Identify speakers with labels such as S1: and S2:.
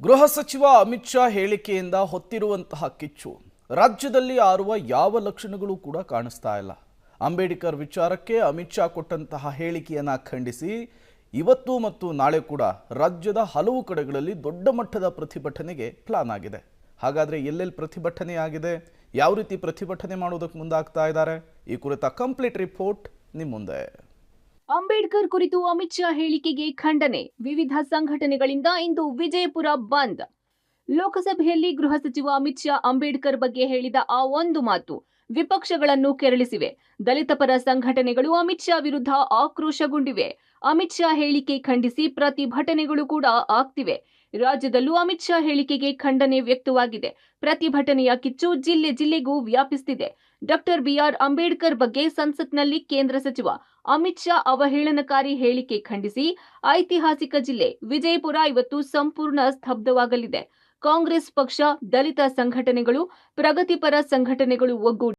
S1: ಗೃಹ ಸಚಿವ ಅಮಿತ್ ಶಾ ಹೇಳಿಕೆಯಿಂದ ಹೊತ್ತಿರುವಂತಹ ಕಿಚ್ಚು ರಾಜ್ಯದಲ್ಲಿ ಆರುವ ಯಾವ ಲಕ್ಷಣಗಳು ಕೂಡ ಕಾಣಿಸ್ತಾ ಇಲ್ಲ. ಅಂಬೇಡ್ಕರ್ ವಿಚಾರಕ್ಕೆ ಅಮಿತ್ ಶಾ ಕೊಟ್ಟಂತಹ ಹೇಳಿಕೆಯನ್ನ ಖಂಡಿಸಿ ಇವತ್ತು ಮತ್ತು ನಾಳೆ ಕೂಡ ರಾಜ್ಯದ ಹಲವು ಕಡೆಗಳಲ್ಲಿ ದೊಡ್ಡ ಮಟ್ಟದ ಪ್ರತಿಭಟನೆಗೆ ಪ್ಲಾನ್ ಆಗಿದೆ. ಹಾಗಾದ್ರೆ ಎಲ್ಲೆಲ್ಲಿ ಪ್ರತಿಭಟನೆ ಆಗಿದೆ, ಯಾವ ರೀತಿ ಪ್ರತಿಭಟನೆ ಮಾಡೋದಕ್ಕೆ ಮುಂದಾಗ್ತಾ ಇದ್ದಾರೆ, ಈ ಕುರಿತ ಕಂಪ್ಲೀಟ್ ರಿಪೋರ್ಟ್ ನಿಮ್ಮ ಮುಂದೆ.
S2: ಅಂಬೇಡ್ಕರ್ ಕುರಿತು ಅಮಿತ್ ಶಾ ಹೇಳಿಕೆಗೆ ಖಂಡನೆ. ವಿವಿಧ ಸಂಘಟನೆಗಳಿಂದ ಇಂದು ವಿಜಯಪುರ ಬಂದ್. ಲೋಕಸಭೆಯಲ್ಲಿ ಗೃಹ ಸಚಿವ ಅಮಿತ್ ಶಾ ಅಂಬೇಡ್ಕರ್ ಬಗ್ಗೆ ಹೇಳಿದ ಆ ಒಂದು ಮಾತು ವಿಪಕ್ಷಗಳನ್ನು ಕೆರಳಿಸಿವೆ. ದಲಿತ ಪರ ಸಂಘಟನೆಗಳು ಅಮಿತ್ ಶಾ ವಿರುದ್ಧ ಆಕ್ರೋಶಗೊಂಡಿವೆ. ಅಮಿತ್ ಶಾ ಹೇಳಿಕೆ ಖಂಡಿಸಿ ಪ್ರತಿಭಟನೆಗಳು ಕೂಡ ಆಗ್ತಿವೆ. ರಾಜ್ಯದಲ್ಲೂ ಅಮಿತ್ ಶಾ ಹೇಳಿಕೆಗೆ ಖಂಡನೆ ವ್ಯಕ್ತವಾಗಿದೆ. ಪ್ರತಿಭಟನೆಯ ಕಿಚ್ಚು ಜಿಲ್ಲೆ ಜಿಲ್ಲೆಗೂ ವ್ಯಾಪಿಸುತ್ತಿದೆ. ಡಾಕ್ಟರ್ ಬಿಆರ್ ಅಂಬೇಡ್ಕರ್ ಬಗ್ಗೆ ಸಂಸತ್ನಲ್ಲಿ ಕೇಂದ್ರ ಸಚಿವ ಅಮಿತ್ ಶಾ ಅವಹೇಳನಕಾರಿ ಹೇಳಿಕೆ ಖಂಡಿಸಿ ಐತಿಹಾಸಿಕ ಜಿಲ್ಲೆ ವಿಜಯಪುರ ಇವತ್ತು ಸಂಪೂರ್ಣ ಸ್ತಬ್ಧವಾಗಲಿದೆ. ಕಾಂಗ್ರೆಸ್ ಪಕ್ಷ, ದಲಿತ ಸಂಘಟನೆಗಳು, ಪ್ರಗತಿಪರ ಸಂಘಟನೆಗಳು ಒಗ್ಗೂಡಿ